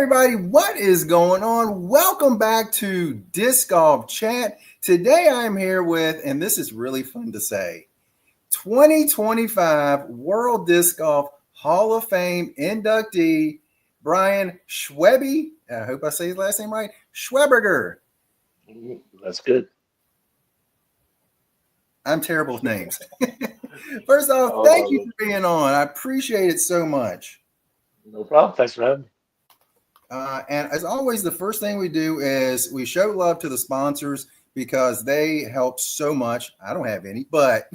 everybody, what is going on? Welcome back to Disc Golf Chat. Today I'm here with, and this is really fun to say, 2025 World Disc Golf Hall of Fame inductee, Brian Schweby. I hope I say his last name right. Schweberger. That's good. I'm terrible with names. First off, thank you for being on. I appreciate it so much. No problem. Thanks for having me. And as always, the first thing we do is we show love to the sponsors because they help so much. I don't have any, but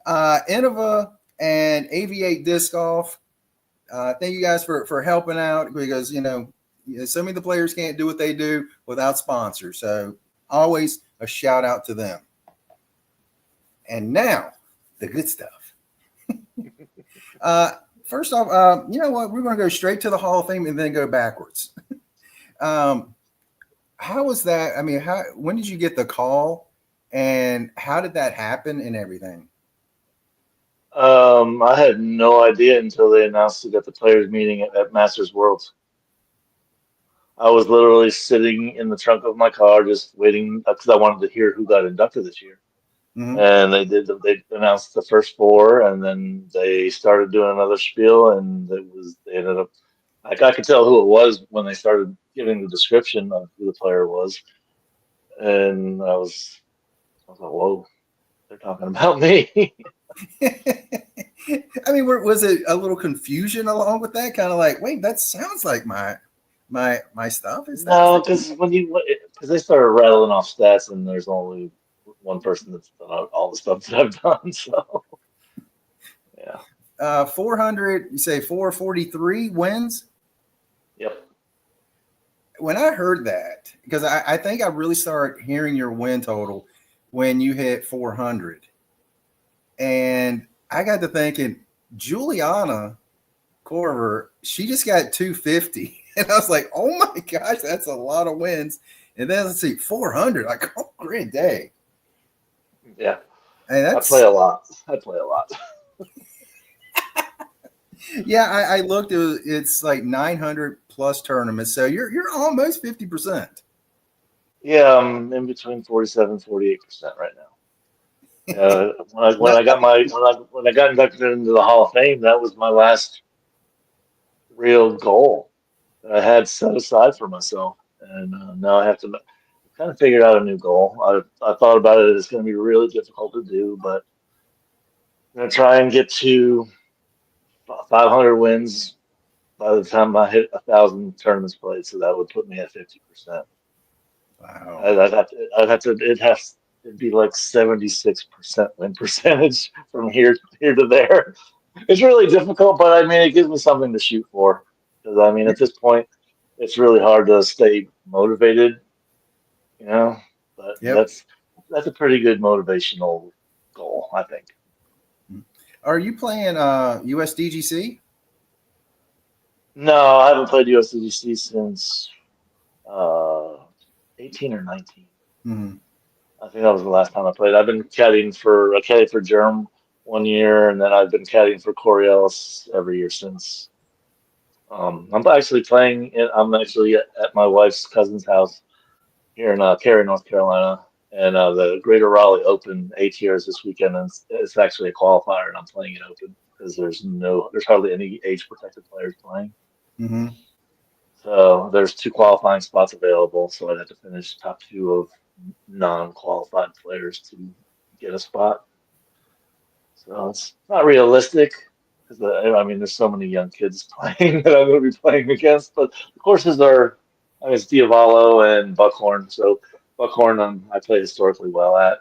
Innova and Av8 Disc Golf. Thank you guys for helping out because, you know, so many of the players can't do what they do without sponsors. So always a shout out to them. And now the good stuff. First off, you know what? We're going to go straight to the Hall of Fame and then go backwards. How was that? I mean, when did you get the call and how did that happen and everything? I had no idea until they announced it at the players meeting at Masters Worlds. I was literally sitting in the trunk of my car just waiting because I wanted to hear who got inducted this year. Mm-hmm. And they announced the first four, and then they started doing another spiel, and they ended up, like, I could tell who it was when they started giving the description of who the player was, and I was like, whoa, they're talking about me. I mean, was it a little confusion along with that? Kind of like, wait, that sounds like my stuff. No, because they started rattling off stats, and there's only one person that's done all the stuff that I've done. So, yeah. 400, you say 443 wins? Yep. When I heard that, because I think I really started hearing your win total when you hit 400. And I got to thinking, Juliana Corver, she just got 250. And I was like, oh my gosh, that's a lot of wins. And then let's see, 400, like, oh, great day. Yeah, I play a lot. Yeah, I looked. It's like 900 plus tournaments, so you're almost 50%. Yeah, I'm in between 47-48% right now. When I got inducted into the Hall of Fame, that was my last real goal that I had set aside for myself, and now I have to kind of figured out a new goal. I thought about it. It's going to be really difficult to do, but I'm going to try and get to 500 wins by the time I hit 1,000 tournaments played. So that would put me at 50%. Wow. It'd be like 76% win percentage from here to there. It's really difficult, but I mean, it gives me something to shoot for. Because I mean, at this point, it's really hard to stay motivated. You know, but that's a pretty good motivational goal, I think. Are you playing USDGC? No, I haven't played USDGC since 18 or 19. Mm-hmm. I think that was the last time I played. I've been caddying for Germ 1 year, and then I've been caddying for Corey Ellis every year since. I'm actually I'm actually at my wife's cousin's house here in Cary, North Carolina, and the Greater Raleigh Open ATR is this weekend, and it's actually a qualifier, and I'm playing it open because there's hardly any age protected players playing. Mm-hmm. So there's 2 qualifying spots available, so I'd have to finish top 2 of non-qualified players to get a spot. So it's not realistic because I mean there's so many young kids playing that I'm going to be playing against, but the courses are. I mean, it's Diavolo and Buckhorn. So Buckhorn, I play historically well at.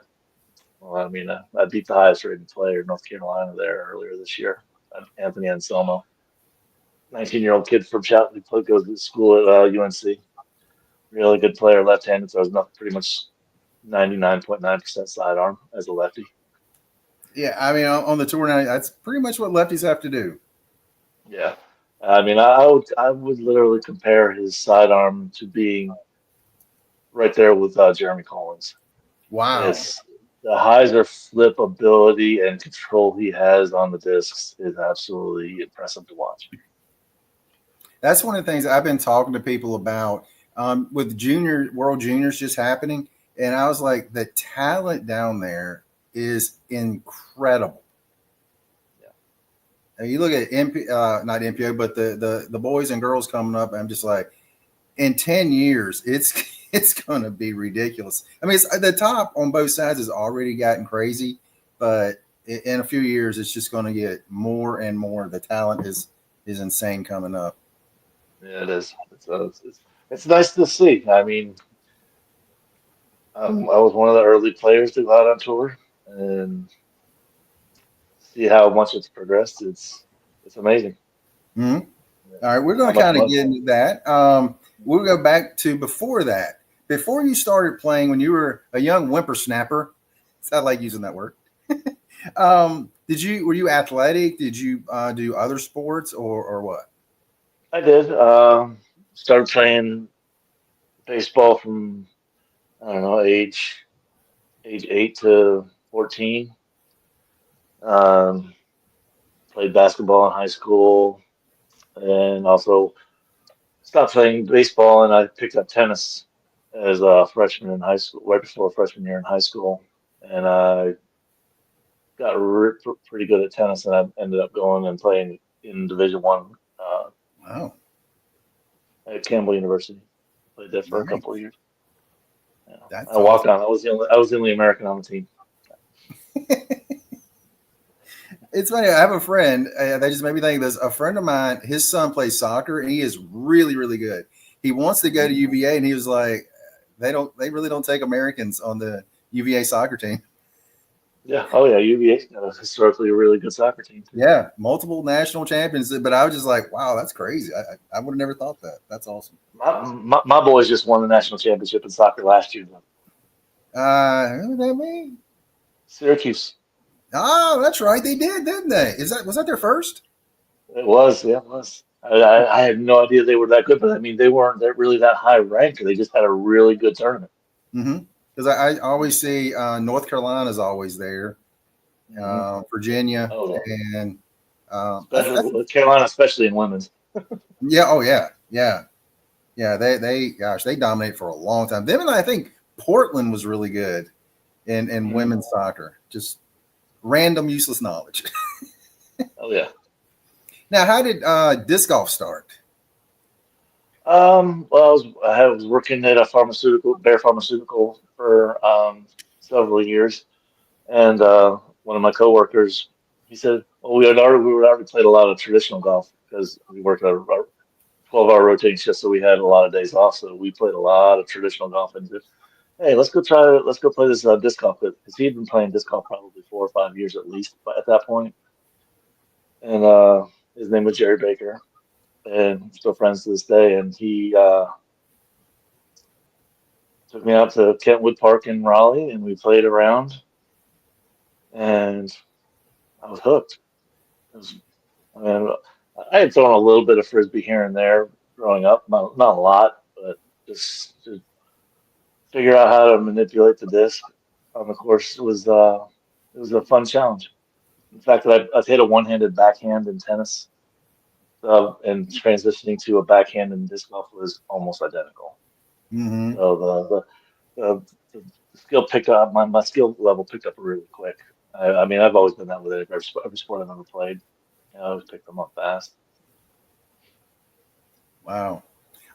Well, I mean, I beat the highest rated player in North Carolina there earlier this year, Anthony Anselmo, 19-year-old kid from Chapman who goes to school at UNC. Really good player, left-handed, throws pretty much 99.9% sidearm as a lefty. Yeah, I mean, on the tour now, that's pretty much what lefties have to do. Yeah. I mean, I would literally compare his sidearm to being right there with Jeremy Collins. Wow. The hyzer flip ability and control he has on the discs is absolutely impressive to watch. That's one of the things I've been talking to people about with World Juniors just happening. And I was like, the talent down there is incredible. Yeah. And you look at not MPO, but the boys and girls coming up. I'm just like, in 10 years, it's going to be ridiculous. I mean, the top on both sides has already gotten crazy, but in a few years, it's just going to get more and more. The talent is insane coming up. Yeah, it is. It's nice to see. I mean, I was one of the early players to go out on tour and see how much it's progressed. It's amazing. Mm-hmm. All right, we're How going to much kind of money? get into that. We'll go back to before that. Before you started playing, when you were a young whippersnapper, I like using that word. Were you athletic? Did you do other sports or what? I did. Started playing baseball from I don't know age 8 to 14. Um, Played basketball in high school, and also stopped playing baseball, and I picked up tennis as a freshman in high school, right before freshman year in high school, and I got pretty good at tennis, and I ended up going and playing in Division 1 Oh, at Campbell University. Played there for a couple of nice. years. Yeah. That's I walked awesome. on. I was the only American on the team. It's funny. I have a friend. They just made me think of this. A friend of mine, his son plays soccer, and he is really, really good. He wants to go to Mhm. UVA, and he was like, They really don't take Americans on the UVA soccer team. Yeah. Oh yeah. UVA's got a historically a really good soccer team too. Yeah, multiple national champions. But I was just like, wow, that's crazy. I would have never thought that. That's awesome. My boys just won the national championship in soccer last year, though. Who would that mean? Syracuse. Oh, that's right. They did, didn't they? Was that their first? It was. Yeah, it was. I had no idea they were that good, but I mean, they weren't that really that high ranked. They just had a really good tournament. Mm-hmm. Because I always see North Carolina's always there, Hmm. Virginia, Oh yeah. and that's Especially Carolina, especially in women's. yeah. Oh yeah, yeah, yeah. They gosh, they dominate for a long time. Them and I think Portland was really good in Hmm. women's soccer. Just random useless knowledge. Oh yeah. Now, how did disc golf start? Well, I was working at a Bayer Pharmaceutical for several years, and one of my coworkers, he said, "Well, we already played a lot of traditional golf because we worked a 12-hour rotating shift, so we had a lot of days off. So we played a lot of traditional golf, and said, hey, let's go play this disc golf because he had been playing disc golf probably 4 or 5 years at least at that point, and his name was Jerry Baker, and we're still friends to this day, and he took me out to Kentwood Park in Raleigh, and we played around, and I was hooked. It was, I mean, I had thrown a little bit of frisbee here and there growing up, not a lot, but just to figure out how to manipulate the disc on the course was a fun challenge. In fact, I've hit a one-handed backhand in tennis, and transitioning to a backhand in disc golf was almost identical. Mm-hmm. So the skill picked up. My skill level picked up really quick. I mean, I've always been that with every sport I've ever played. I always pick them up fast. Wow.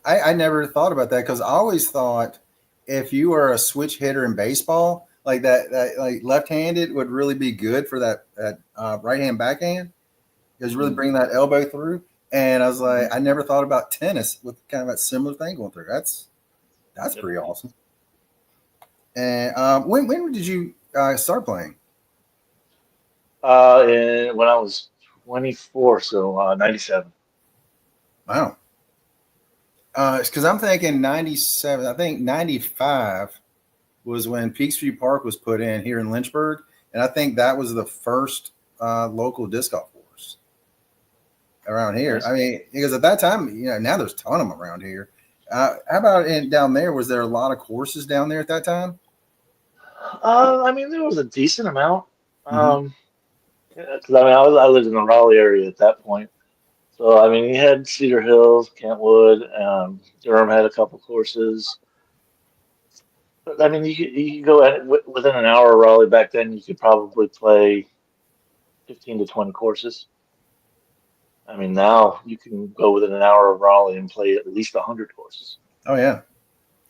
I never thought about that because I always thought if you were a switch hitter in baseball, like that like left-handed would really be good for that right hand backhand because really Mm-hmm. bring that elbow through. And I was Mm-hmm. like, I never thought about tennis with kind of that similar thing going through. That's Yep. pretty awesome. And when did you start playing? And when I was 24, so 97. Wow. Because I'm thinking 97. I think 95 was when Peachtree Park was put in here in Lynchburg, and I think that was the first local disc golf course around here. I Nice. mean, because at that time, now there's a ton of them around here. How about down there? Was there a lot of courses down there at that time? I mean, there was a decent amount. Mm-hmm. Yeah, 'cause I mean, I lived in the Raleigh area at that point, So I mean, you had Cedar Hills, Kentwood, Durham had a couple courses. But I mean, you could go within an hour of Raleigh back then. You could probably play 15 to 20 courses. I mean, now you can go within an hour of Raleigh and play at least 100 courses. Oh yeah,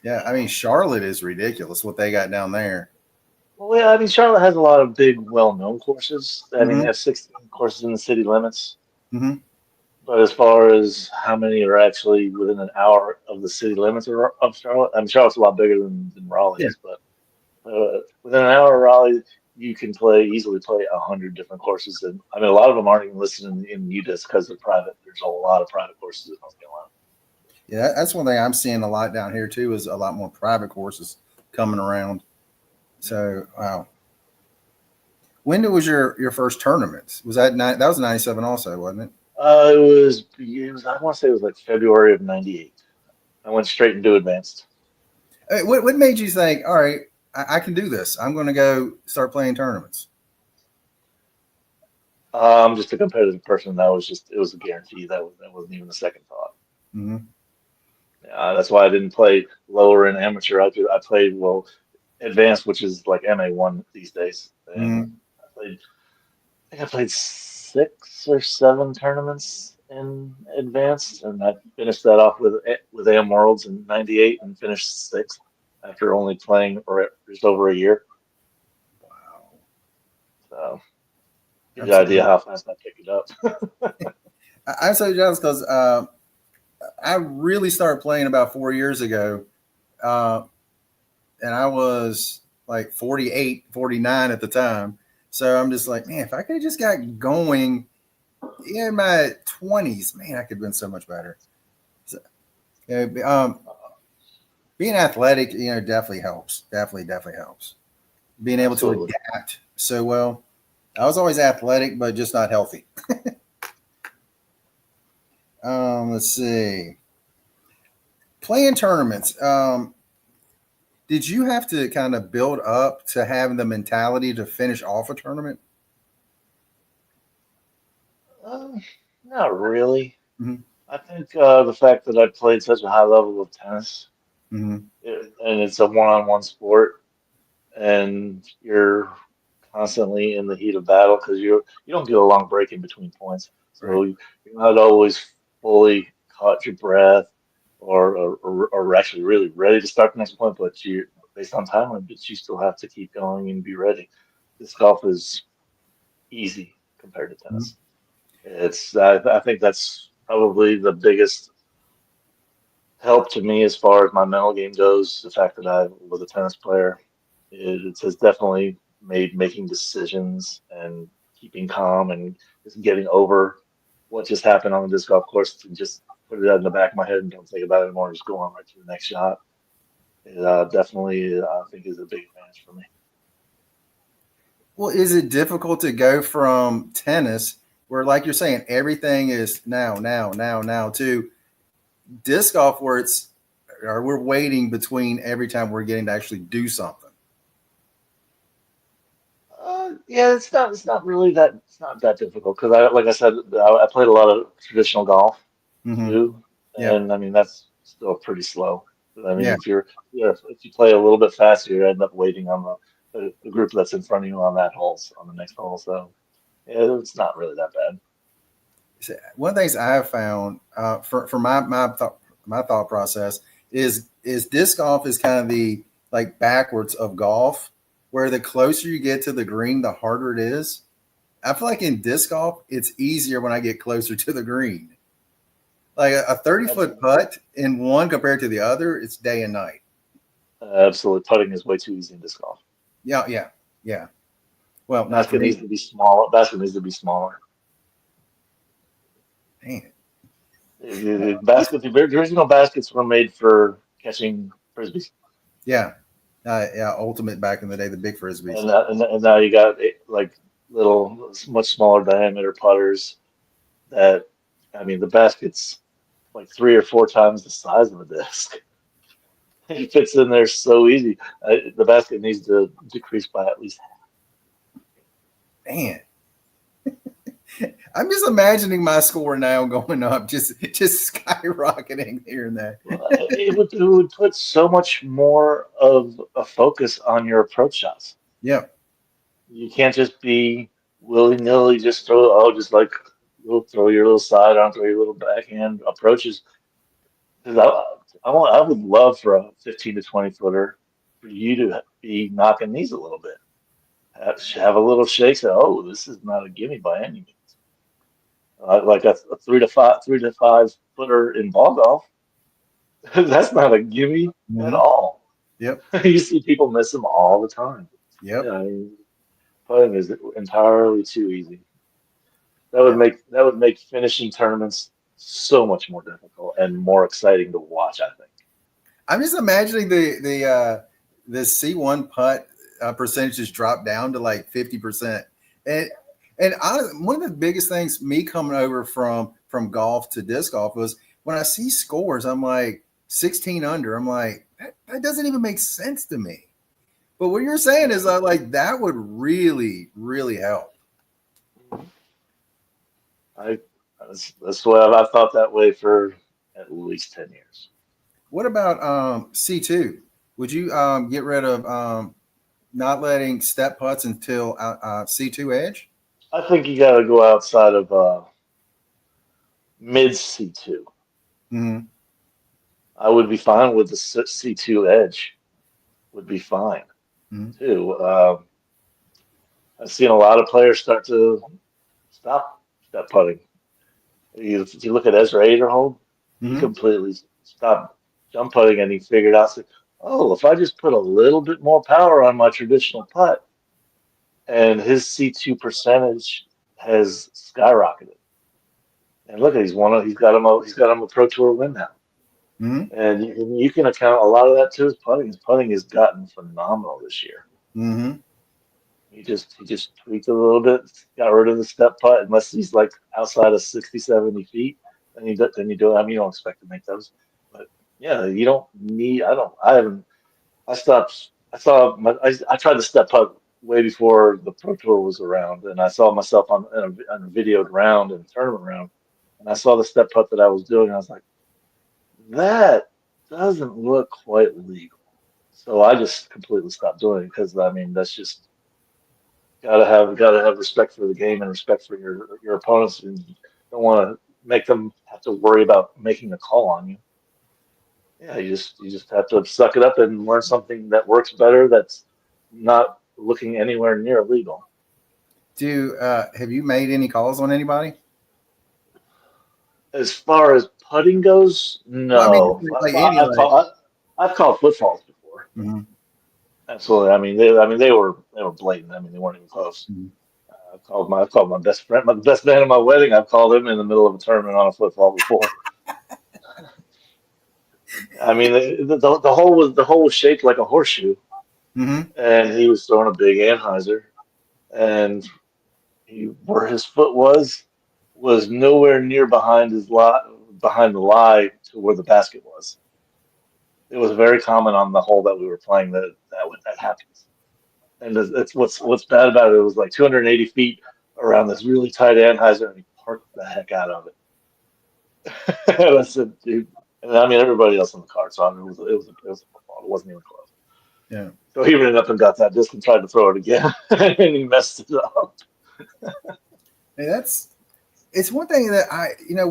yeah. I mean, Charlotte is ridiculous what they got down there. Well, yeah, I mean, Charlotte has a lot of big, well-known courses. I mean, they Mm-hmm. have 16 courses in the city limits. Mm-hmm. But as far as how many are actually within an hour of the city limits of Charlotte, I mean, Charlotte's a lot bigger than Raleigh Yeah. is, but within an hour of Raleigh, you can easily play 100 different courses. And I mean, a lot of them aren't even listed in UDisc because they're private. There's a lot of private courses in North Carolina. Yeah, that's one thing I'm seeing a lot down here too. Is a lot more private courses coming around. So wow. When was your first tournament? Was that that was 97 also, wasn't it? I want to say it was like February of '98. I went straight into advanced. Hey, what made you think, all right, I can do this? I'm going to go start playing tournaments. I'm just a competitive person. It was a guarantee. That wasn't even a second thought. Mm-hmm. Yeah, that's why I didn't play lower in amateur. I played well advanced, which is like MA1 these days. And Mm-hmm. I played 6 or 7 tournaments in advanced, and I finished that off with AM Worlds in '98 and finished sixth after only playing for just over a year. Wow, So, get the idea absolutely. how fast I picked it up. I'm so jealous because I really started playing about 4 years ago, uh, and I was like 48, 49 at the time. So I'm just like, man, if I could have just got going in my 20s, man, I could have been so much better. So, being athletic, definitely helps. Definitely helps. Being able to Absolutely. adapt so well. I was always athletic, but just not healthy. Let's see. Playing tournaments. Did you have to kind of build up to having the mentality to finish off a tournament? Uh, Not really. Mm-hmm. I think the fact that I played such a high level of tennis, Mm-hmm. and it's a one-on-one sport, and you're constantly in the heat of battle because you don't get a long break in between points, Right. so you're not always fully caught your breath or actually really ready to start the next point. But you, based on time limits, you still have to keep going and be ready. Disc golf is easy compared to Mm-hmm. tennis. I think that's probably the biggest help to me as far as my mental game goes. The fact that I was a tennis player, it has definitely made making decisions and keeping calm and just getting over what just happened on the disc golf course to just put it out in the back of my head and don't think about it anymore. Just go on right to the next shot. It definitely, I think, is a big advantage for me. Well, is it difficult to go from tennis, where, like you're saying, everything is now, to disc golf, where or we're waiting between every time we're getting to actually do something? Yeah, it's not that difficult because like I said, I played a lot of traditional golf Mm-hmm. too, Yeah. and I mean that's still pretty slow. I mean, Yeah. if you play a little bit faster, you end up waiting on the group that's in front of you on on the next hole. So yeah, it's not really that bad. One of the things I have found for my thought process is disc golf is kind of the like backwards of golf, where the closer you get to the green, the harder it is. I feel like in disc golf, it's easier when I get closer to the green. Like a 30-foot Absolutely, putt in one compared to the other, it's day and night. absolutely. Putting is way too easy in disc golf. Yeah, yeah, yeah. Well, not for Basket me. needs to be small. Basket needs to be smaller. Man. The original baskets were made for catching frisbees. Yeah. Yeah. Ultimate back in the day, the big frisbees. And now you got like little, much smaller diameter putters that, I mean, the basket's like 3 or 4 times the size of a disc. It fits in there so easy. The basket needs to decrease by at least half. Man. I'm just imagining my score now going up, just skyrocketing here and there. Well, it would put so much more of a focus on your approach shots. Yep. You can't just be willy-nilly just throw just like you'll throw your little sidearm, throw your little backhand approaches. 'Cause I would love for a 15 to 20 footer for you to be knocking these a little bit. Have a little shake. Say, oh, this is not a gimme by any means. Like a 3 to 5 footer in ball golf. That's not a gimme at Mhm. all. Yep. You see people miss them all the time. Yep. Yeah, I mean, putting is entirely too easy. Yep. That would make finishing tournaments so much more difficult and more exciting to watch, I think. I'm just imagining the C1 putt percentages drop down to like 50%. And one of the biggest things me coming over from golf to disc golf was when I see scores, I'm like 16 under. I'm like, that doesn't even make sense to me. But what you're saying is like that would really, really help. I that's why I've thought that way for at least 10 years. What about C2? Would you get rid of not letting step putts until C2 edge? I think you got to go outside of mid C2. Mm-hmm. I would be fine with the C2 edge. Would be fine Mm-hmm. too. I've seen a lot of players start to stop putting. If you look at Ezra Aderholm, he Mm-hmm. completely stopped jump putting and he figured out, oh, if I just put a little bit more power on my traditional putt, and his C2 percentage has skyrocketed. And look at he's got him a Pro Tour win now. Mm-hmm. And you can account a lot of that to his putting. His putting has gotten phenomenal this year. Mm-hmm. He just tweaked a little bit, got rid of the step putt, unless he's like outside of 60, 70 feet. Then you do it. I mean, you don't expect to make those. But yeah, you don't need, I haven't, I stopped, I tried the step putt way before the Pro Tour was around. And I saw myself on a videoed round and tournament round. And I saw the step putt that I was doing. And I was like, that doesn't look quite legal. So I just completely stopped doing it because I mean, that's just, gotta have respect for the game and respect for your opponents, and you don't want to make them have to worry about making a call on you. Yeah, you just have to suck it up and learn something that works better. That's not looking anywhere near illegal. Have you made any calls on anybody? As far as putting goes, Well, I mean, no. like any like. I've called footfalls before. Mhm. Absolutely. I mean they were blatant. I mean they weren't even close. Mhm. I've called my best friend, my best man at my wedding. I've called him in the middle of a tournament on a football before. I mean, the hole was shaped like a horseshoe, Mhm. and he was throwing a big anhyzer, and where his foot was nowhere near behind the lie to where the basket was. It was very common on the hole that we were playing that happens. And that's what's bad about it. It was like 280 feet around this really tight anhyzer, and he parked the heck out of it. And I said, dude, and I mean everybody else on the card saw it. It was a football. It wasn't even close. Yeah. So he ran up and got that disc and tried to throw it again, and he messed it up. Hey, it's one thing that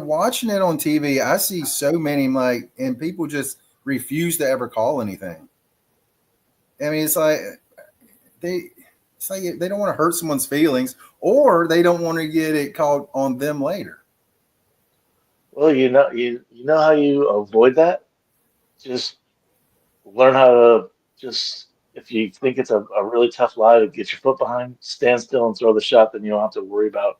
watching it on TV, I see so many like, and people just refuse to ever call anything. I mean, they, it's like they don't want to hurt someone's feelings, or they don't want to get it called on them later. Well, you know how you avoid that? Just learn how to just if you think it's a really tough lie to get your foot behind, stand still and throw the shot, then you don't have to worry about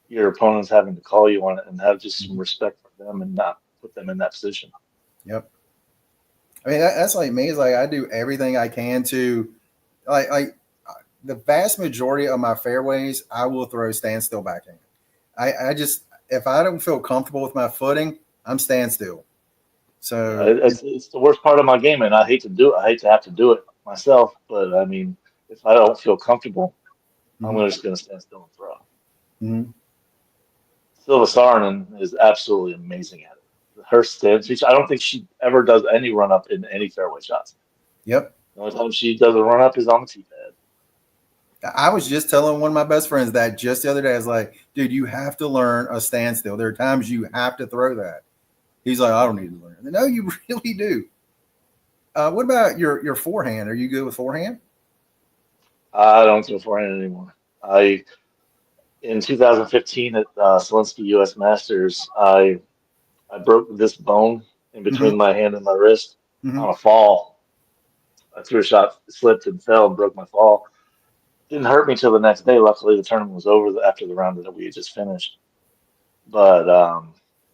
your opponents having to call you on it and have just some Mhm. respect for them and not put them in that position. Yep. I mean, that's like me. It's like I do everything I can to, the vast majority of my fairways, I will throw standstill backhand. I just, if I don't feel comfortable with my footing, I'm standstill. Yeah, So, it's the worst part of my game, and I hate to do it. I hate to have to do it myself, but I mean, if I don't feel comfortable, I'm mhm, just going to stand still and throw. mhm. Silva Saarinen is absolutely amazing at it. Her stance, I don't think she ever does any run up in any fairway shots. Yep. The only time she does a run up is on the tee pad. I was just telling one of my best friends that just the other day. I was like, dude, you have to learn a standstill. There are times you have to throw that. He's like, I don't need to learn. No, you really do. What about your forehand? Are you good with forehand? I don't throw forehand anymore. I In 2015 at Selinsky U.S. Masters, I broke this bone in Mm-hmm. between my hand and my wrist Mm-hmm. on a fall. I threw a shot, slipped and fell and broke my fall. Didn't hurt me till the next day. Luckily, the tournament was over after the round that we had just finished. But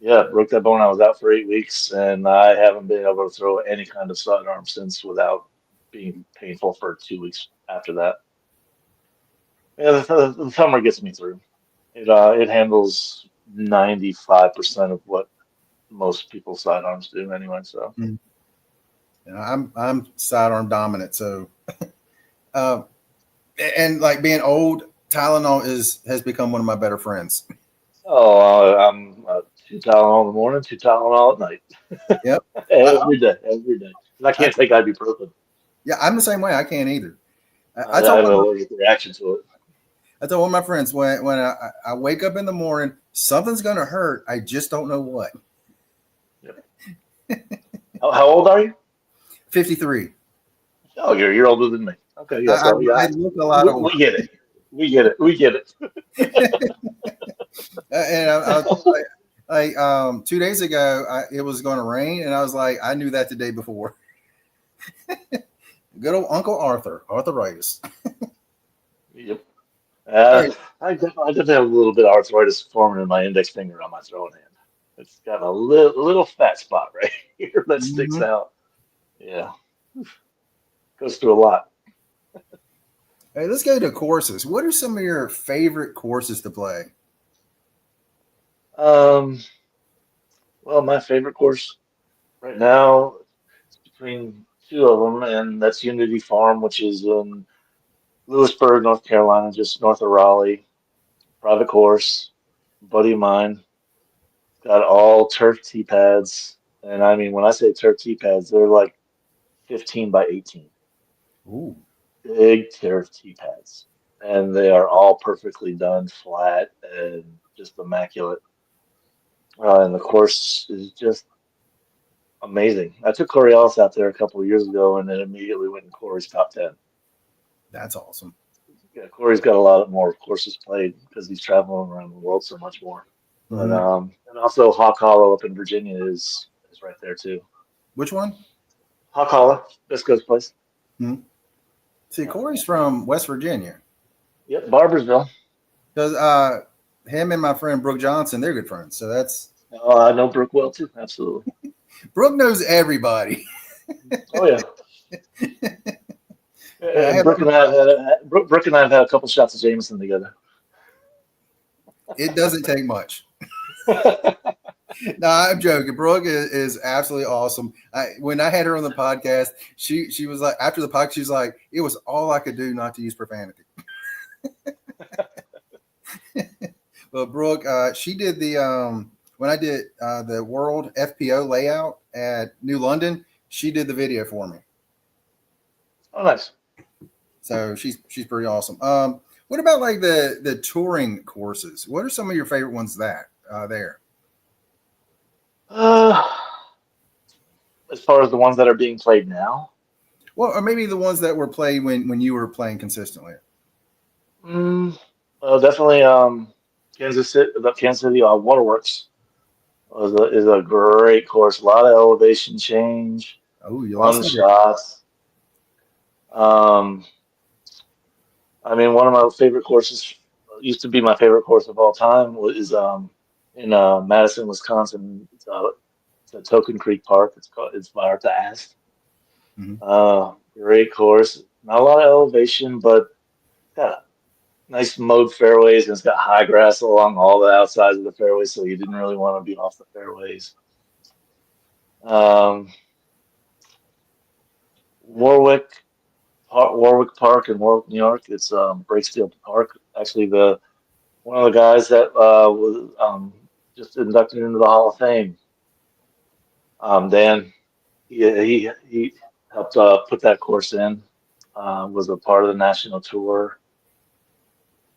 yeah, broke that bone. I was out for 8 weeks, and I haven't been able to throw any kind of sidearm since without being painful for 2 weeks after that. Yeah, the thumber gets me through. It handles 95% of what most people's sidearms do anyway. So Mm-hmm. I'm sidearm dominant, so uh, and like being old, Tylenol has become one of my better friends. I'm 2 Tylenol in the morning, 2 Tylenol at night, Yep. I, every day, every day. 'Cause I I, can't take ibuprofen. yeah, I'm the same way. I can't either. I I told have an one allergic reaction to it. I told one of my friends when I wake up in the morning, something's gonna hurt. I just don't know what. Yep. How old are you? 53. Oh, you're older than me. Okay, yeah. I, So I yeah, look a lot older. we get it. We get it. We get it. And I was like 2 days ago, it was going to rain, and I was like, I knew that the day before. Good old Uncle Arthur, arthritis. Yep. All Uh, right. I definitely have a little bit of arthritis forming in my index finger on my throwing hand. It's got a little fat spot right here that sticks Mhm. out. Yeah, goes through a lot. Hey, let's go to courses. What are some of your favorite courses to play? Um, well, my favorite course right now is between two of them, and that's Unity Farm, which is in Lewisburg, North Carolina, just north of Raleigh. Private course, buddy of mine, got all turf tee pads, and I mean when I say turf tee pads, they're like 15 by 18. Ooh, Big turf tee pads, and they are all perfectly done, flat, and just immaculate. And the course is just amazing. I took Coriolis out there a couple of years ago, and then immediately went in Corey's top 10. that's awesome. Yeah, Corey's got a lot more courses played because he's traveling around the world so much more. But Hmm. and also Hawk Hollow up in Virginia is right there too. Which one? Hawk Hollow, Bisco's place. Hmm. See, Yeah. Corey's from West Virginia. Yep, Barbersville. Because him and my friend Brooke Johnson, they're good friends. So that's I know Brooke well too. Absolutely. Brooke knows everybody. Oh yeah. I And have, Brooke and I have had a couple shots of Jameson together. it doesn't take much. No, I'm joking. Brooke is absolutely awesome. When I had her on the podcast, she was like, after the podcast, she was like, it was all I could do not to use profanity. But Brooke, she did the when I did the World FPO layout at New London, she did the video for me. Oh, nice. So she's pretty awesome. What about like the touring courses? What are some of your favorite ones that there? Uh, as far as the ones that are being played now, Well, or maybe the ones that were played when you were playing consistently. mm, definitely the Kansas City Waterworks is a great course. A lot of elevation change, Oh, you lost fun me. shots. Um, I mean, one of my favorite courses used to be my favorite course of all time was in Madison, Wisconsin. It's a Token Creek Park. It's by Arta Ast. Mhm. Great course. Not a lot of elevation, but got nice mowed fairways, and it's got high grass along all the outsides of the fairways, so you didn't really want to be off the fairways. Um, Warwick, Warwick Park in Warwick, New York. It's Breaksfield Park. Actually, one of the guys that was just inducted into the Hall of Fame. Dan, he helped put that course in. Was a part of the national tour.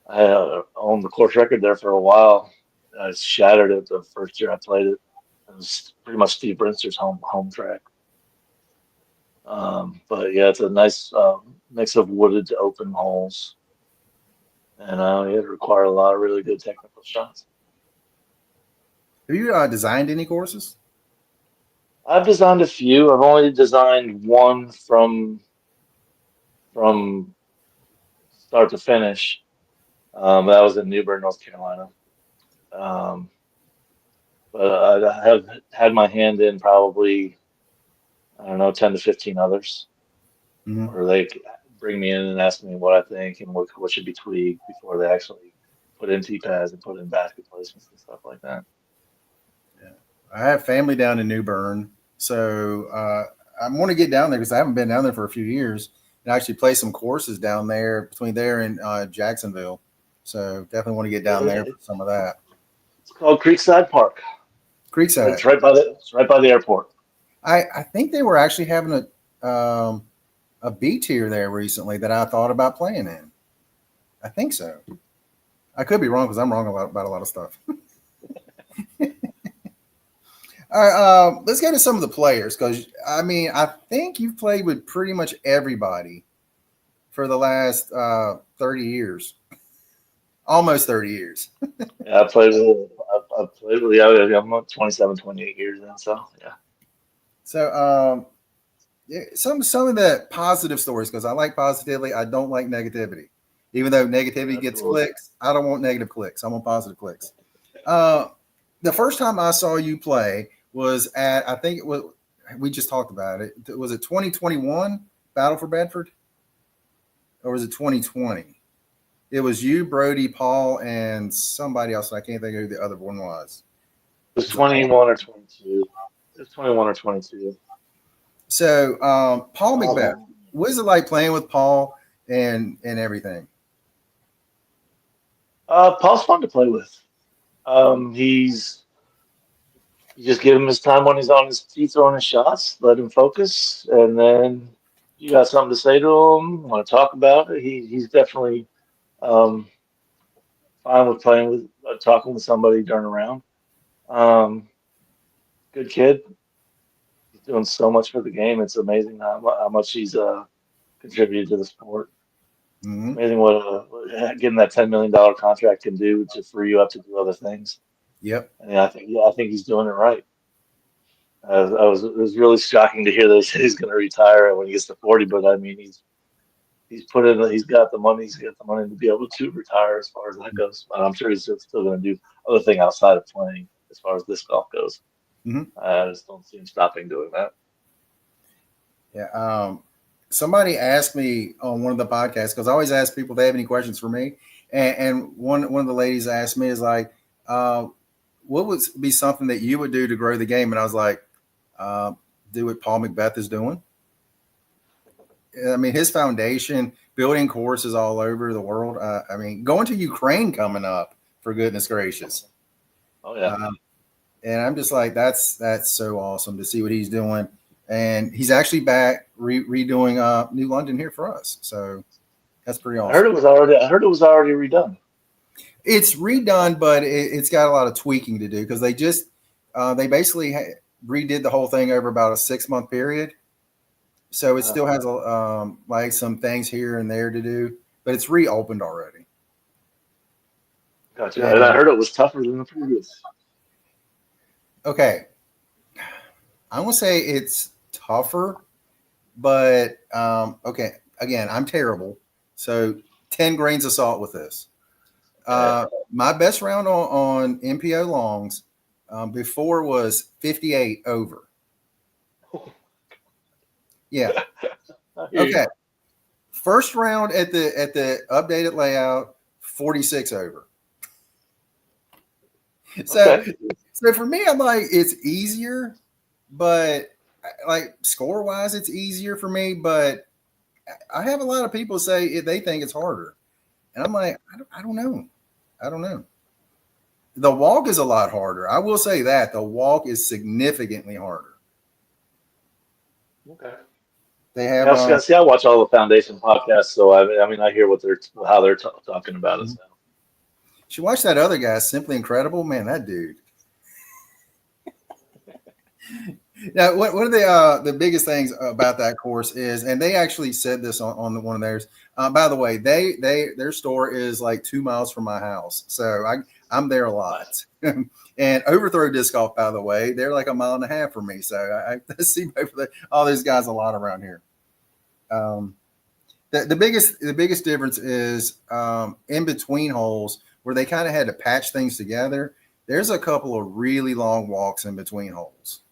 I owned the course record there for a while. I shattered it the first year I played it. It was pretty much Steve Brinster's home track. But yeah, it's a nice mix of wooded to open holes, and it required a lot of really good technical shots. Have you designed any courses? I've designed a few. I've only designed one from start to finish. That was in Newbern, North Carolina. Um, but I have had my hand in probably, I don't know, 10 to 15 others, Mm-hmm. where they bring me in and ask me what I think and what should be tweaked before they actually put in T-pads and put in basket placements and stuff like that. Yeah. I have family down in New Bern, so I want to get down there because I haven't been down there for a few years and actually play some courses down there between there and Jacksonville. So definitely want to get down there for some of that. It's called Creekside Park. Creekside. It's right by the airport. I think they were actually having a B tier there recently that I thought about playing in. I think so. I could be wrong because I'm wrong about a lot of stuff. All right, let's get to some of the players because I mean I think you've played with pretty much everybody for the last 30 years, almost 30 years. Yeah, I've played with yeah, I'm about 27, 28 years in, so yeah. So yeah, some of the positive stories because I like positivity. I don't like negativity. Even though negativity gets clicks, I don't want negative clicks. I want positive clicks. The first time I saw you play was at, I think it was, we just talked about it. Was it 2021 Battle for Bedford? Or was it 2020? It was you, Brody, Paul, and somebody else. I can't think of who the other one was. It was 21 or 22. It was 21 or 22. So Paul Macbeth, what is it like playing with Paul and everything? Paul's fun to play with. You just give him his time when he's on his feet throwing his shots, let him focus, and then you got something to say to him, want to talk about it. He's definitely um, fine with playing with talking with somebody during a round. Good kid. He's doing so much for the game. It's amazing how much he's contributed to the sport. Mm-hmm. Amazing what getting that $10 million contract can do to free you up to do other things. Yep. And I think he's doing it right. It was really shocking to hear that he's going to retire when he gets to 40. But I mean, he's got the money to be able to retire as far as that goes. And I'm sure he's still going to do other thing outside of playing as far as disc golf goes. Mm-hmm. I just don't see him stopping doing that. Yeah. Somebody asked me on one of the podcasts because I always ask people if they have any questions for me, and one of the ladies asked me is like, what would be something that you would do to grow the game? And I was like, do what Paul Macbeth is doing. I mean, his foundation, building courses all over the world. I mean, going to Ukraine coming up, for goodness gracious. Oh yeah. And I'm just like, that's so awesome to see what he's doing. And he's actually back redoing New London here for us. So that's pretty awesome. I heard it was already redone. It's redone, but it's got a lot of tweaking to do because they basically redid the whole thing over about a 6-month period. So it still has like some things here and there to do, but it's reopened already. Gotcha. And I heard it was tougher than the previous. Okay. I'm going to say it's tougher, but okay. Again, I'm terrible. So 10 grains of salt with this. My best round on MPO longs before was 58 over. Yeah. Okay. First round at the updated layout, 46 over. So for me, I'm like, it's easier, but like score wise, it's easier for me. But I have a lot of people say they think it's harder, and I'm like, I don't know. I don't know. The walk is a lot harder. I will say that the walk is significantly harder. Okay. They Yeah, have see, I watch all the Foundation podcasts, so I mean, I hear what how they're talking about it. So. you watch that other guy, Simply Incredible, man. That dude. Now, one of the biggest things about that course is, and they actually said this on one of theirs. By the way, their store is like 2 miles from my house, so I'm there a lot. And Overthrow Disc Golf, by the way, they're like 1.5 miles from me, so I see all these guys a lot around here. The biggest difference is in between holes where they kind of had to patch things together. There's a couple of really long walks in between holes.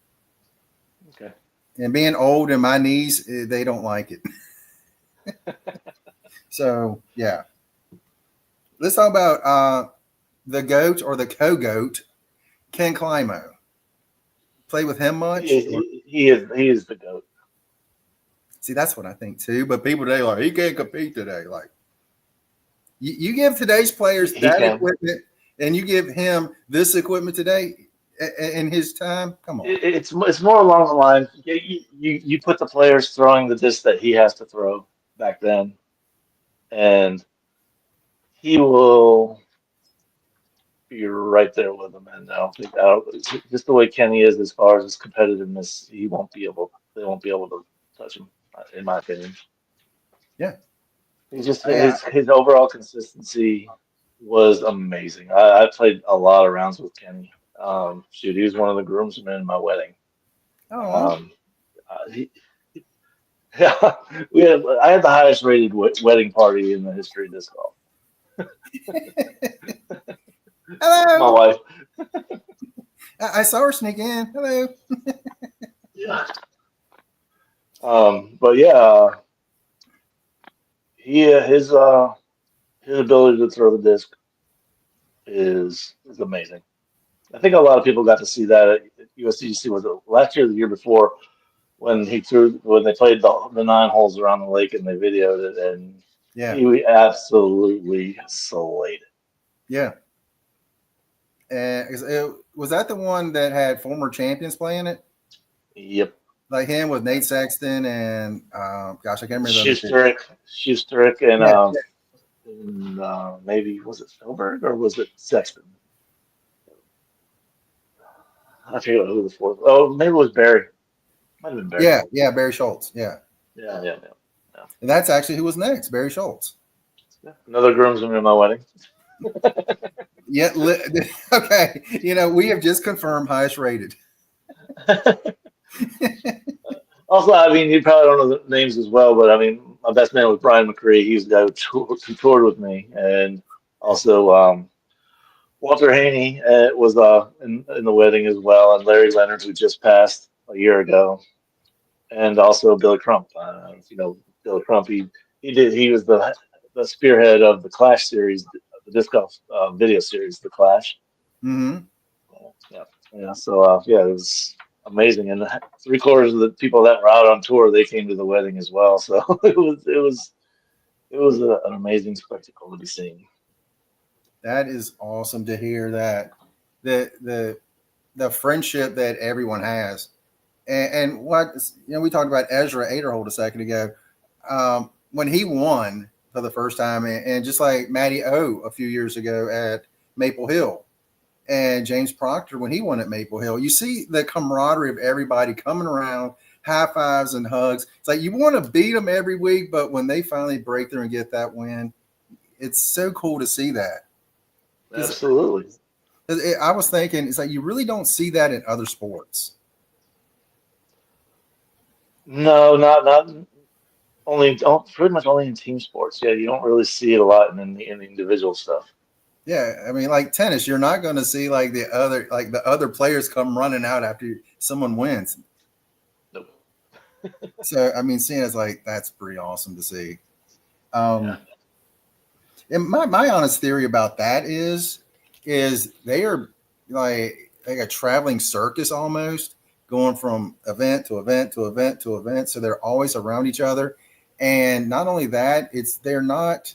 Okay. And being old and my knees, they don't like it. So, yeah. Let's talk about the GOAT or the co-GOAT, Ken Climo. Play with him much? He is the GOAT. See, that's what I think too. But people today are like, he can't compete today. Like, you give today's players that equipment and you give him this equipment today in his time, come on. It's more along the line. You put the players throwing the disc that he has to throw back then, and he will be right there with them. And I don't think just the way Kenny is as far as his competitiveness, they won't be able to touch him, in my opinion. Yeah. He's just his overall consistency was amazing. I played a lot of rounds with Kenny. He was one of the groomsmen in my wedding. Oh. Yeah, I had the highest rated wedding party in the history of disc golf. Hello. My wife. I saw her sneak in. Hello. Yeah. But yeah, his ability to throw the disc is amazing. I think a lot of people got to see that at USDGC. Was it last year or the year before when they played the 9 holes around the lake and they videoed it, and he absolutely slayed it. Yeah. And was that the one that had former champions playing it? Yep. Like him with Nate Sexton and I can't remember Schweberger and maybe was it Schweberger or was it Sexton? I forget who the fourth. Oh, maybe it was Barry. Might have been Barry. Yeah, Barry Schultz. Yeah. And that's actually who was next, Barry Schultz. Yeah. Another groomsman in my wedding. Yeah. Okay. We have just confirmed highest rated. Also, I mean, you probably don't know the names as well, but I mean, my best man was Brian McCree. He's the guy who toured with me, and also Walter Haney was in the wedding as well, and Larry Leonard, who just passed a year ago, and also Billy Crump. Billy Crump. He was the spearhead of the Clash series, the disc golf video series, the Clash. Mm-hmm. Yeah. So it was amazing, and 3/4 of the people that were out on tour, they came to the wedding as well. So it was an amazing spectacle to be seen. That is awesome to hear that the friendship that everyone has, and what we talked about Ezra Aderhold a second ago, when he won for the first time, and just like Matty O a few years ago at Maple Hill. And James Proctor, when he won at Maple Hill, you see the camaraderie of everybody coming around, high fives and hugs. It's like you want to beat them every week, but when they finally break through and get that win, it's so cool to see that. Absolutely. I was thinking, it's like you really don't see that in other sports. No, not pretty much only in team sports. Yeah, you don't really see it a lot in the individual stuff. Yeah, I mean, like tennis, you're not going to see like the other players come running out after someone wins. Nope. So, I mean, seeing it's like that's pretty awesome to see. And my honest theory about that is they are like a traveling circus almost, going from event to event to event to event. So they're always around each other, and not only that, they're not.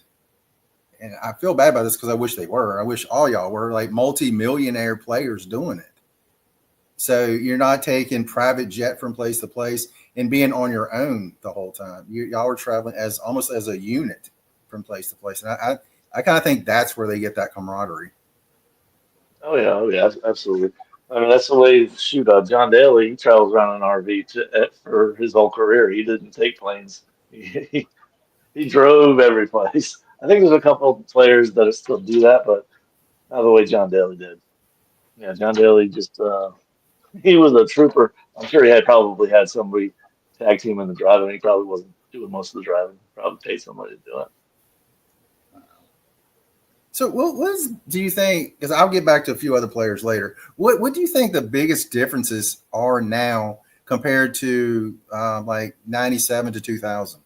and I feel bad about this because I wish they were. I wish all y'all were like multi-millionaire players doing it. So you're not taking private jet from place to place and being on your own the whole time. Y'all are traveling as almost as a unit from place to place. And I kind of think that's where they get that camaraderie. Oh yeah, absolutely. I mean, that's the way. Shoot, John Daly, he travels around in an RV for his whole career. He didn't take planes. He drove every place. I think there's a couple of players that still do that, but not the way John Daly did. Yeah, John Daly just he was a trooper. I'm sure he had probably had somebody tag team in the driving. He probably wasn't doing most of the driving. Probably paid somebody to do it. So do you think, because I'll get back to a few other players later, what do you think the biggest differences are now compared to like 97 to 2000?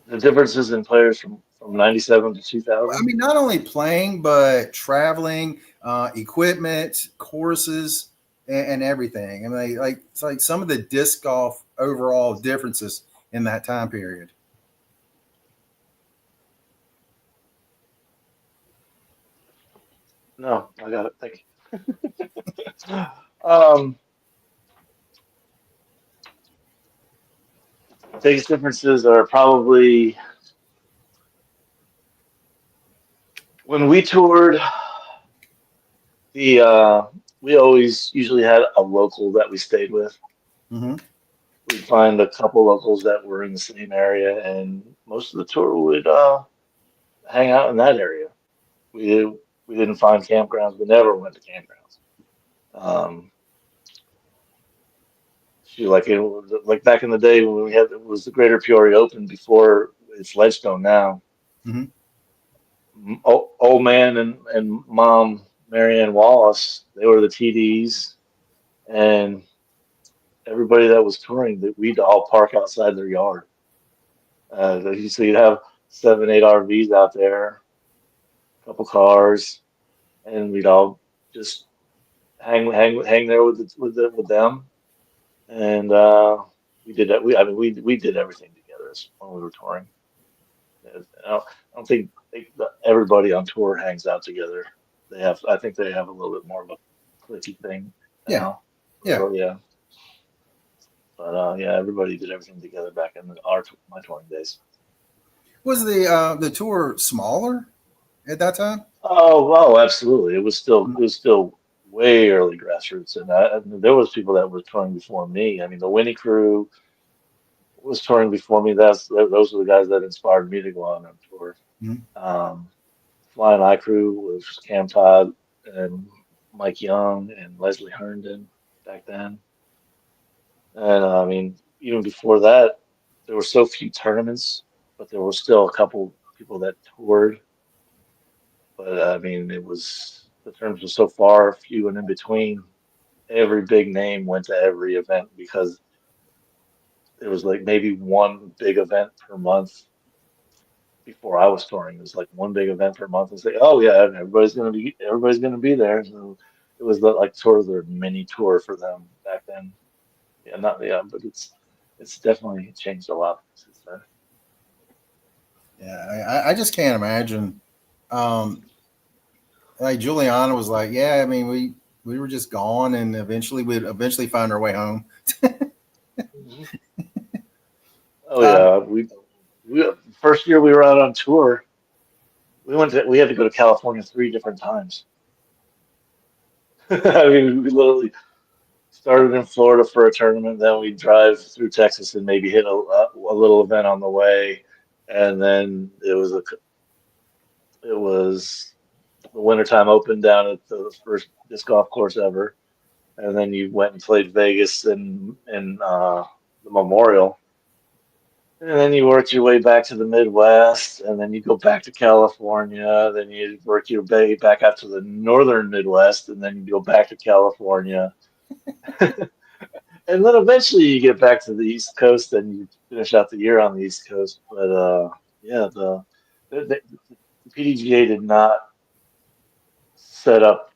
The differences in players from 97 to I 2000. mean, not only playing, but traveling, equipment, courses, and everything. I mean, like it's like some of the disc golf overall differences in that time period. No, I got it. Thank you. Biggest differences are probably when we toured. The we always usually had a local that we stayed with. Mm-hmm. We'd find a couple locals that were in the same area, and most of the tour would hang out in that area. We didn't find campgrounds. We never went to campgrounds. Um, Shoot, like back in the day when we had it was the Greater Peoria Open before it's Ledgestone now. Mm-hmm. Old man and mom Marianne Wallace, they were the TDs, and everybody that was touring, that we'd all park outside their yard. So you'd have 7, 8 RVs out there, a couple cars, and we'd all just hang there with them, and we did that. We did everything together when we were touring. I don't think everybody on tour hangs out together. I think they have a little bit more of a clicky thing Yeah. now. Yeah. So, yeah. But yeah, everybody did everything together back in my touring days. Was the tour smaller at that time? Oh, absolutely. It was still way early grassroots, and there was people that were touring before me. I mean, the Winnie crew was touring before me. Those were the guys that inspired me to go on tour. Mm-hmm. Um, Flying Eye crew was Cam Todd and Mike Young and Leslie Herndon back then. And I mean, even before that, there were so few tournaments, but there were still a couple people that toured. But I mean, the terms were so far few and in between. Every big name went to every event because there was like maybe one big event per month. Before I was touring, it was like one big event per month and say, oh yeah, and everybody's gonna be there. So it was like sort of their mini tour for them back then. Yeah, not yeah, but it's definitely changed a lot since then. Yeah, I just can't imagine. Um, like Juliana was like, yeah, I mean, we were just gone, and we'd eventually find our way home. Mhm. Oh Um, yeah, we first year we were out on tour, we had to go to California 3 different times. I mean, we literally started in Florida for a tournament, then we drive through Texas and maybe hit a little event on the way, and then it was the Wintertime Open down at the first disc golf course ever, and then you went and played Vegas and the Memorial, and then you worked your way back to the Midwest, and then you go back to California, then you work your way back out to the northern Midwest, and then you go back to California. And then eventually you get back to the East Coast and you finish out the year on the East Coast. But yeah, the PDGA did not set up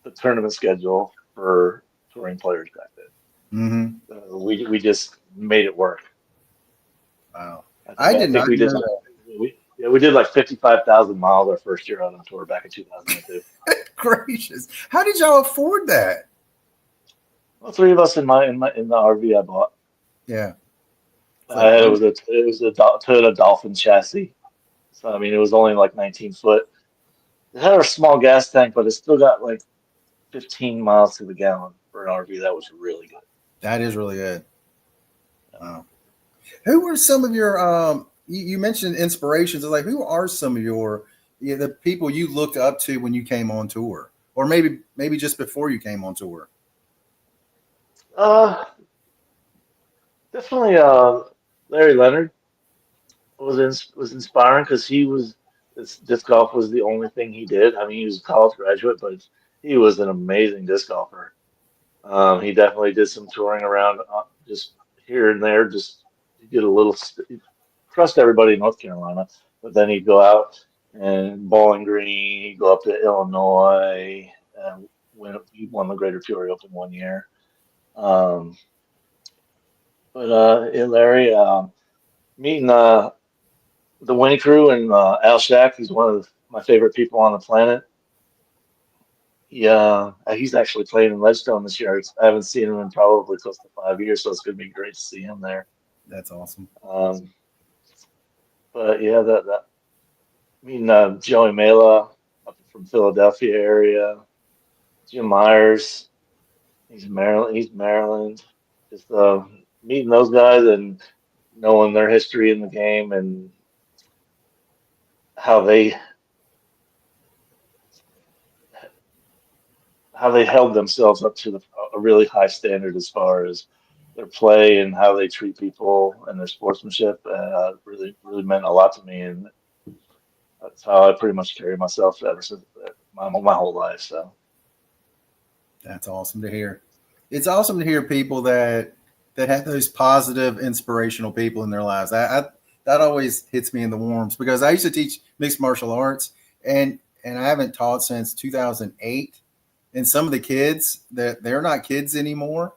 the tournament schedule for touring players back then. mhm. We just made it work. Wow. I I did think not we did know like that. we did like 55,000 miles our first year out on tour back in 2002. Gracious. How did y'all afford that? Well, three of us in the RV I bought. Yeah. It's I like, had it was a Toyota Dolphin chassis. So I mean it was only like 19 foot. It had a small gas tank, but it still got like 15 miles to the gallon for an RV. That was really good. that is really good. Wow. Who were some of your you mentioned inspirations. Like who are some of your the people you looked up to when you came on tour? Or maybe just before you came on tour? Uh, Definitely. Larry Leonard was inspiring because this disc golf was the only thing he did. I mean, he was a college graduate, but he was an amazing disc golfer. He definitely did some touring around, just here and there. Just he did a little, he crushed everybody in North Carolina, but then he'd go out and Bowling Green. He'd go up to Illinois and he won the Greater Peoria Open one year. Um, but yeah, Larry, meeting the Winnie crew and Al Shack. He's one of my favorite people on the planet. Yeah, he's actually playing in Ledgestone this year. I haven't seen him in probably close to 5 years, so it's going to be great to see him there. That's awesome. Um, but yeah, that meeting Joey Mela up from Philadelphia area, Jim Myers. He's Maryland. He's Maryland. Just meeting those guys and knowing their history in the game and how they held themselves up to a really high standard as far as their play and how they treat people and their sportsmanship. Really meant a lot to me, and that's how I pretty much carry myself ever since my whole life. So That's awesome to hear. It's awesome to hear people that have those positive, inspirational people in their lives. I that always hits me in the warms because I used to teach mixed martial arts and I haven't taught since 2008. And some of the kids that they're not kids anymore,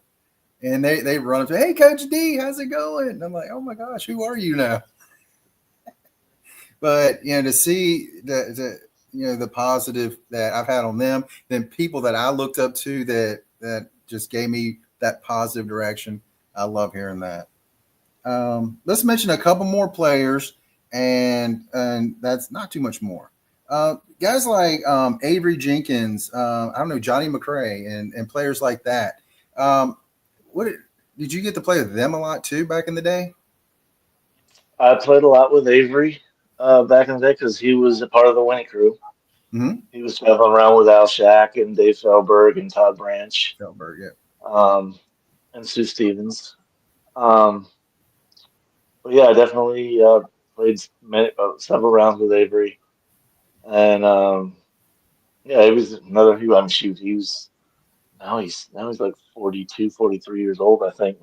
and they run up to, hey, Coach D, how's it going? And I'm like, oh my gosh, who are you now? But to see the positive that I've had on them, then people that I looked up to that just gave me that positive direction. I love hearing that. Let's mention a couple more players, and that's not too much more. Guys like Avery Jenkins, I don't know, Johnny McRae, and players like that. What did you get to play with them a lot too back in the day? I played a lot with Avery back in the day because he was a part of the Winnie crew. Mm-hmm. He was traveling around with Al Shack and Dave Felberg and Todd Branch, Feldberg, yeah. um, and Sue Stevens. Um, but yeah, I definitely played several rounds with Avery, and yeah, he was another. I mean, shoot, now he's like 42, 43 years old, I think.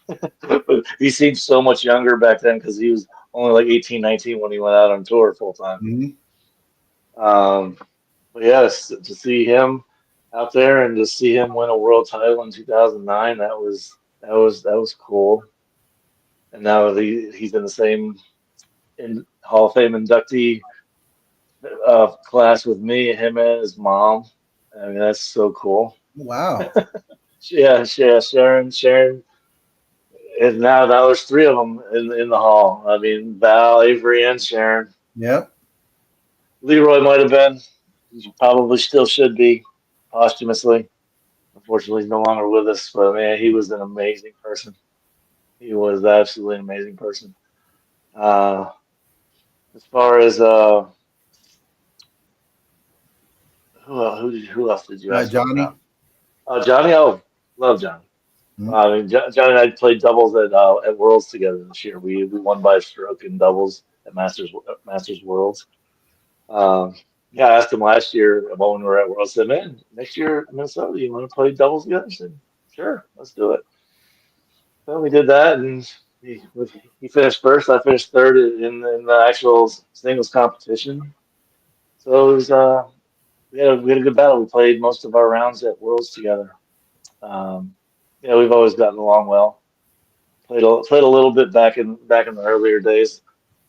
But he seemed so much younger back then because he was only like 18, 19 when he went out on tour full time. Mm-hmm. Um, but yeah, to see him out there and to see him win a world title in 2009, that was cool. And now he's in the same in Hall of Fame inductee class with me, him and his mom. I mean, that's so cool. Wow. Yeah, yeah, Sharon, and now there's three of them in the hall. I mean, Val, Avery, and Sharon. Yep. Leroy might have been. He probably still should be posthumously. Unfortunately, he's no longer with us. But man, he was an amazing person. He was absolutely an amazing person. Uh, as far as who else did you ask me Johnny. about? Johnny, oh, love Johnny. Mm-hmm. I mean, Johnny and I played doubles at Worlds together this year. We won by a stroke in doubles at Masters Worlds. Um, yeah, I asked him last year about when we were at Worlds. I said, "Man, next year in Minnesota, you want to play doubles together?" He said, "Sure, let's do it." So we did that, and he finished first. I finished third in the actual singles competition. So it was we had a good battle. We played most of our rounds at Worlds together. Um, yeah, we've always gotten along well. Played a little bit back in the earlier days.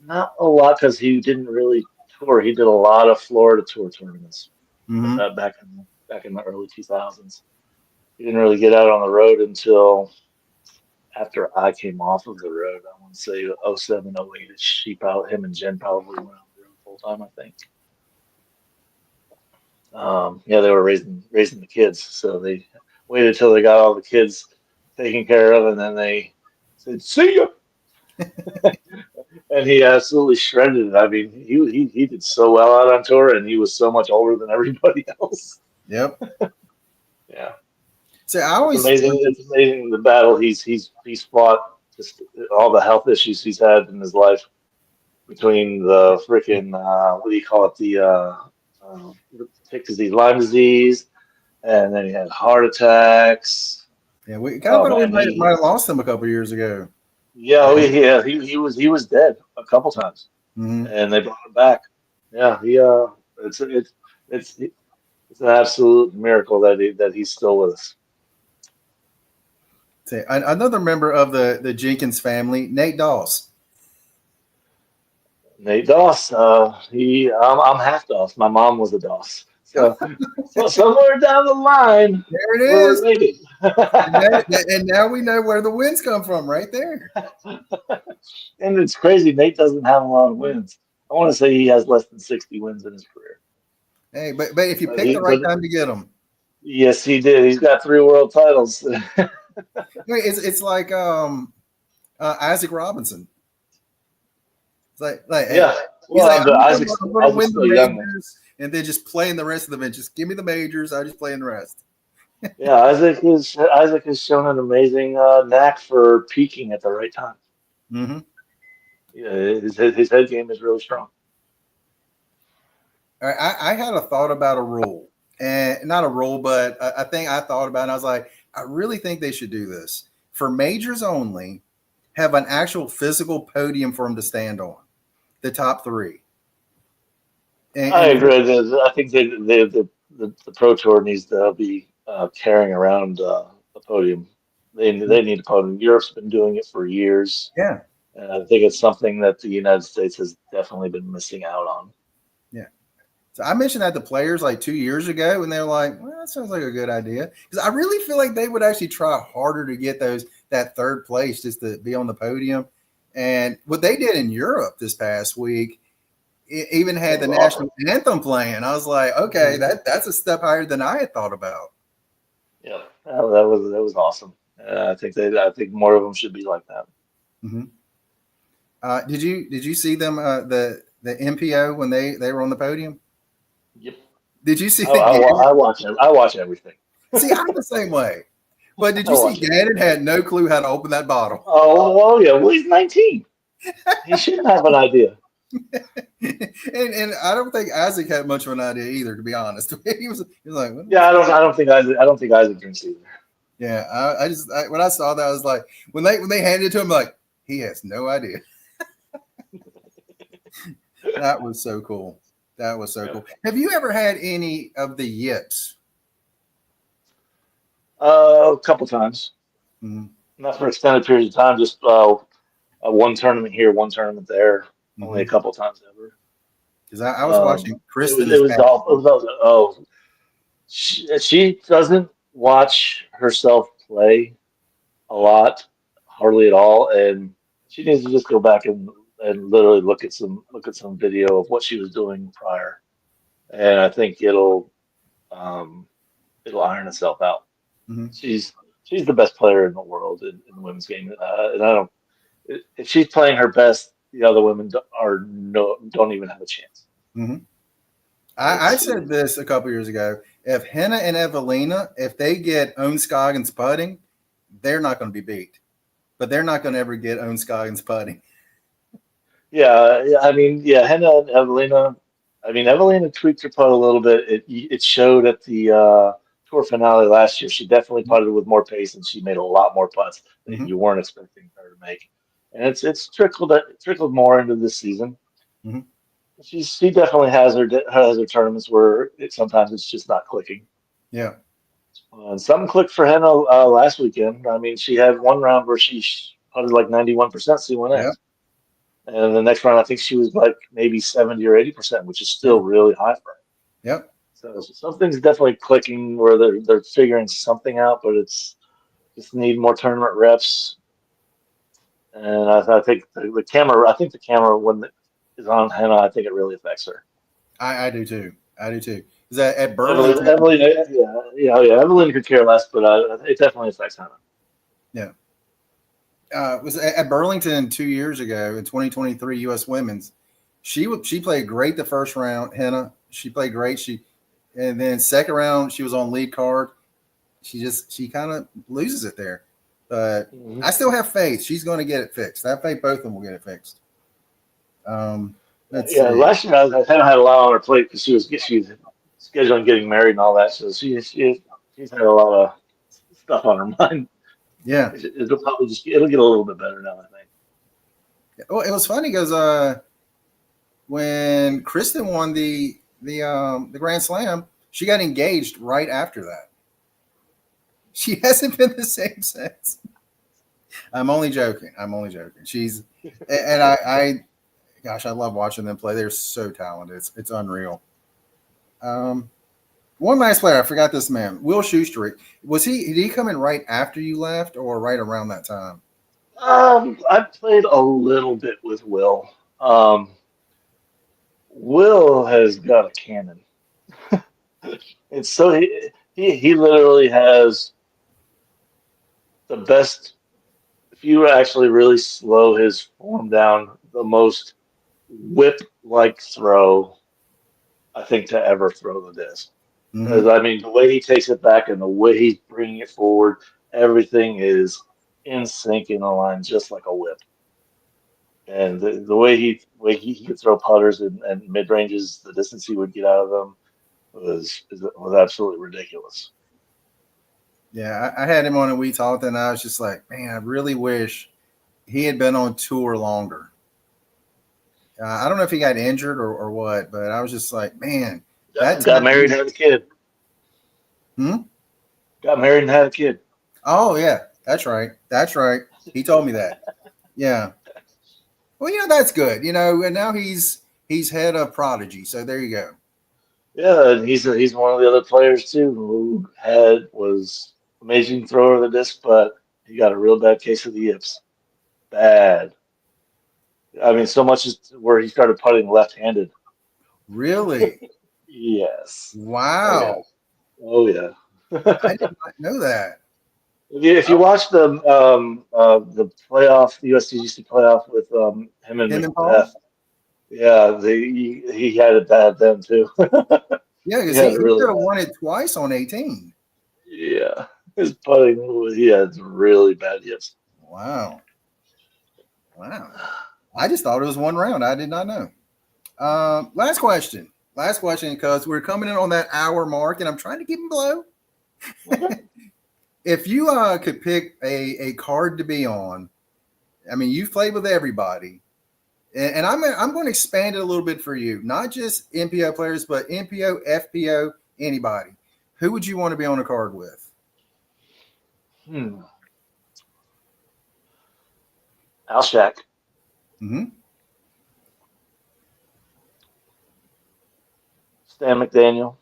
Not a lot because he didn't really tour. He did a lot of Florida tour tournaments Mm-hmm. back in the early 2000s. He didn't really get out on the road until after I came off of the road. I want to say '07, '08. Him and Jen probably went on the road full time, I think. Yeah, they were raising the kids, so they waited till they got all the kids taken care of, and then they said, "See ya." And he absolutely shredded it. I mean, he did so well out on tour, and he was so much older than everybody else. Yep. Yeah, So I always, It's amazing the battle he's fought, just all the health issues he's had in his life between the freaking what do you call it, tick disease, Lyme disease, and then he had heart attacks. yeah, we kind of Oh thought we man, might have lost him a couple years ago. he was dead a couple times, Mm-hmm. and they brought him back. Yeah, it's it's an absolute miracle that he's still with us. So, another member of the Jenkins family, Nate Doss. Nate Doss, I'm half Doss. My mom was a Doss, so somewhere down the line There we're it is. related. And now we know where the wins come from, right there. And it's crazy. Nate doesn't have a lot of wins. I want to say he has less than 60 wins in his career. Hey, but if you But pick the right time to get them, yes, he did. He's got 3 world titles. it's like Isaac Robinson. It's like hey, Yeah. he's Well, like, I'm going to Isaac's win the still young. majors and then just play in the rest of the event. Just give me the majors. I just play in the rest. Yeah, Isaac has shown an amazing knack for peaking at the right time. Mm-hmm. Yeah, his head game is really strong. All right, I had a thought about a rule, and not a rule, but a thing I thought about. And I was like, I really think they should do this for majors only. Have an actual physical podium for them to stand on, the top three. I And agree. I think the Pro Tour needs to be carrying around the podium. They need a podium. Europe's been doing it for years, yeah, and I think it's something that the United States has definitely been missing out on. yeah. So I mentioned that to players like 2 years ago, and they're like, "Well, that sounds like a good idea." Because I really feel like they would actually try harder to get that third place just to be on the podium. And what they did in Europe this past week, it even That had the was awesome. national anthem playing. I was like, okay, that's a step higher than I had thought about. Yeah, that was awesome. I think more of them should be like that. Mm-hmm. Did you see them the MPO when they were on the podium? Yep. Did you see the Gannon? I watch everything. See, I'm the same way. But did I you see watch it. Gannon had no clue how to open that bottle? Oh, yeah. Well, he's 19. He should have an idea. And I don't think Isaac had much of an idea either, to be honest. He was like, Yeah, I don't think Isaac drinks either. yeah. When I saw that, I was like, when they handed it to him, like he has no idea. That was so cool. That was so Yeah. cool. Have you ever had any of the yips? A couple times, Mm-hmm. not for extended periods of time. Just one tournament here, one tournament there. Only a couple times ever. Because I was watching Kristen It this was past golf. week. She doesn't watch herself play a lot, hardly at all, and she needs to just go back and literally look at some video of what she was doing prior, and I think um, it'll iron itself out. Mm-hmm. She's the best player in the world in the women's game, and I don't if she's playing her best, the other women don't even have a chance. Mm-hmm. I said this a couple years ago. If Henna and Evelina, if they get Owen Scoggins putting, they're not going to be beat. But they're not going to ever get Owen Scoggins putting. Yeah, I mean, yeah, Henna and Evelina. I mean, Evelina tweaked her putt a little bit. It showed at the tour finale last year. She definitely putted with more pace, and she made a lot more putts that Mm-hmm. you weren't expecting her to make. And it's trickled more into this season. Mm-hmm. She definitely has her tournaments where sometimes it's just not clicking. Yeah. And something clicked for Henna last weekend. I mean, she had one round where she putted like 91%, so she went in. Yeah. And the next round, I think she was like maybe 70 or 80%, which is still Yep. really high for her. Yep. So something's definitely clicking where they're figuring something out, but it's just need more tournament reps. And I think the camera, I think the camera when it is on Henna, I think it really affects her. I do too. I do too. Is that at Evelyn, Burlington? Evelyn, yeah. Evelyn could care less, but it definitely affects Henna. Yeah. Was at Burlington 2 years ago in 2023 U.S. Women's. She played great the first round. Henna. She played great. And then second round she was on lead card. She kind of loses it there, but Mm-hmm. I still have faith. She's going to get it fixed. I have faith both of them will get it fixed. Let's Yeah, see. last year I kind of had a lot on her plate because she's scheduling getting married and all that, so she's had a lot of stuff on her mind. Yeah. It'll probably it'll get a little bit better now, I think. Well, it was funny because when Kristen won the Grand Slam, she got engaged right after that. She hasn't been the same since. I'm only joking. I'm only joking. She's and gosh, I love watching them play. They're so talented. It's unreal. Um, one last player. I forgot this man, Will Schuster. Did he come in right after you left, or right around that time? I played a little bit with Will. Will has got a cannon. It's so he literally has the best. If you actually really slow his form down, the most whip-like throw I think to ever throw the disc. Because Mm-hmm. I mean, the way he takes it back and the way he's bringing it forward, everything is in sync in the line, just like a whip. And the way he could throw putters and mid ranges, the distance he would get out of them was absolutely ridiculous. Yeah, I had him on and we talked, and I was just like, man, I really wish he had been on tour longer. I don't know if he got injured or what, but I was just like, man, that Got time. married and had a kid. Hmm? Got married and had a kid. Oh yeah, that's right. That's right. He told me that. Yeah. Well, that's good. And now he's head of Prodigy. So there you go. Yeah, and he's one of the other players too who was amazing thrower of the disc, but he got a real bad case of the yips. Bad. I mean, so much as where he started putting left-handed. Really? Yes. Oh yeah. Wow. Oh yeah. I did not know that. If you Oh, watch the playoff, the USDGC playoff with him and him and Paul? Macbeth, yeah, he had it bad then too. Yeah, He because he had it could really have won bad. it twice on 18. Yeah, his putting, he had really bad yips. Wow. Wow. I just thought it was one round. I did not know. Last question. Last question, because we're coming in on that hour mark, and I'm trying to keep them below. If you could pick a card to be on, I mean, you've played with everybody, and I'm going to expand it a little bit for you, not just NPO players, but NPO, FPO, anybody. Who would you want to be on a card with? Hmm. Al Shack, Mm-hmm. Stan McDaniel.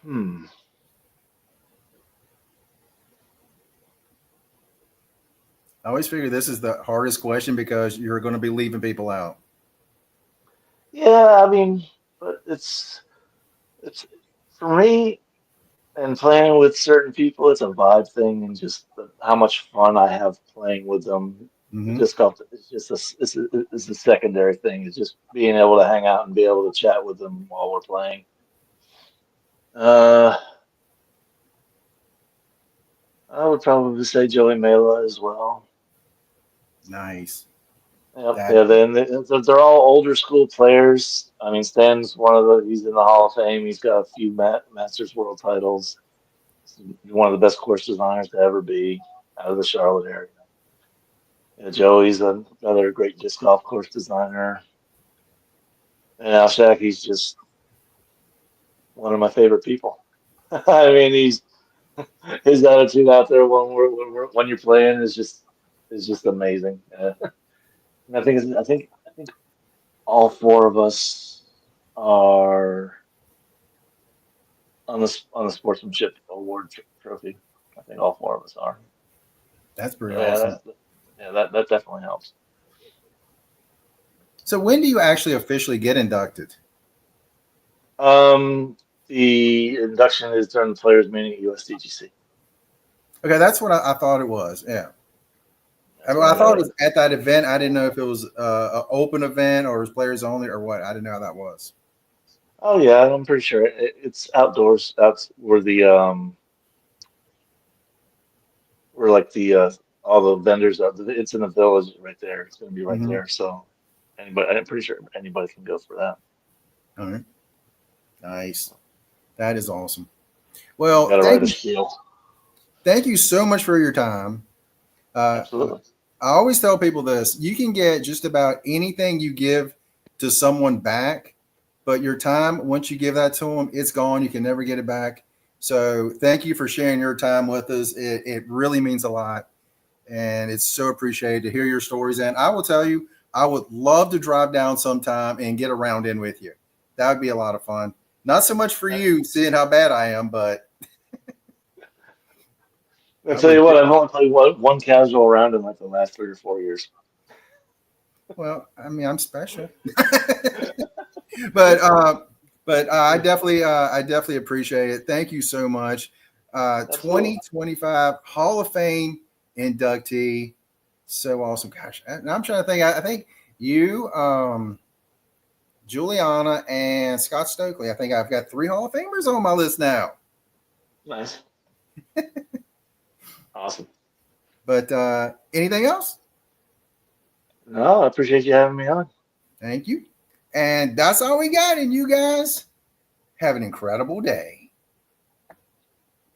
Hmm. I always figure this is the hardest question because you're going to be leaving people out. Yeah, I mean, but it's for me and playing with certain people, it's a vibe thing and just how much fun I have playing with them. The Mm-hmm. disc golf is just it's a secondary thing. It's just being able to hang out and be able to chat with them while we're playing. Uh, I would probably say Joey Mela as well. Nice. Yep, That yeah, they're all older school players. I mean, Stan's he's in the Hall of Fame. He's got a few Masters World titles. He's one of the best course designers to ever be out of the Charlotte area. Yeah, Joey's another great disc golf course designer. And Al Shack, he's just one of my favorite people. I mean, his attitude out there when you're playing is just amazing. And I think all four of us are on the sportsmanship award trophy. I think all four of us are. That's pretty So, yeah, awesome. that definitely helps. So when do you actually officially get inducted? Um, the induction is during the players' meeting at USDGC. Okay, that's what I thought it was. Yeah. That's I when I thought it got was at that event. I didn't know if it was an open event or it was players only or what. I didn't know how that was. Oh yeah, I'm pretty sure it's outdoors. That's where the where like the all the vendors are. It's in the village right there. It's gonna be right Mm-hmm. there. So anybody, I'm pretty sure anybody can go for that. All right. Nice. That is awesome. You Well, got to write a spiel. thank you so much for your time. Absolutely. I always tell people this: you can get just about anything you give to someone back, but your time, once you give that to them, it's gone. You can never get it back. So thank you for sharing your time with us. It really means a lot. And it's so appreciated to hear your stories. And I will tell you, I would love to drive down sometime and get a round in with you. That would be a lot of fun. Not so much for you, seeing how bad I am, but I I tell would. you what, I've only played one casual round in like the last 3 or 4 years. Well, I mean, I'm special, but uh, but I definitely appreciate it. Thank you so much. Absolutely. 2025 Hall of Fame inductee. So awesome, gosh! And I'm trying to think. I think you, Juliana, and Scott Stokely. I think I've got 3 Hall of Famers on my list now. Nice. Awesome. But anything else? No, I appreciate you having me on. Thank you. And that's all we got. And you guys have an incredible day.